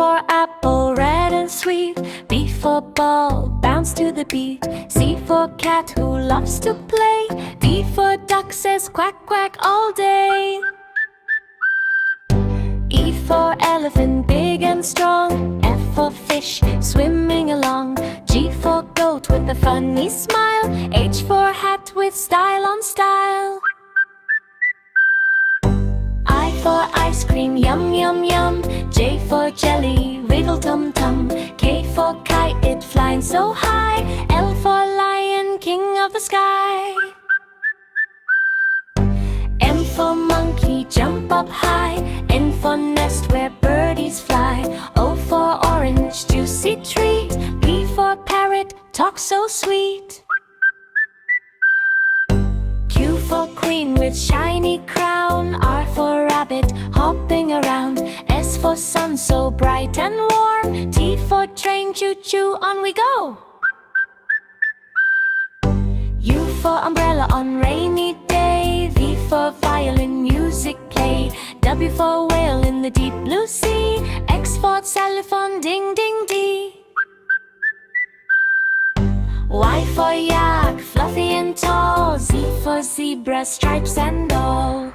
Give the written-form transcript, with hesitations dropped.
for apple, red and sweet. B for ball, bounce to the beat. C for cat who loves to play. D for duck says quack quack all day. E for elephant, big and strong. F for fish, swimming along. G for goat with a funny smile. H for hat with style on style. I for ice cream, yum yum yum. J for jelly, wiggle tum tum. K for kite, it flying so high. L for lion, king of the sky. M for monkey, jump up high. N for nest where birdies fly. O for orange, juicy treat. P for parrot, talk so sweet. Q for queen with shiny crown. R for rabbit, hopping around. S for sun, so bright and warm. T for train, choo-choo, on we go. U for umbrella on rainy day. V for violin, music play. W for whale in the deep blue sea. X for xylophone, ding ding dee. Y for yak, fluffy and tall. Z for zebra, stripes and all.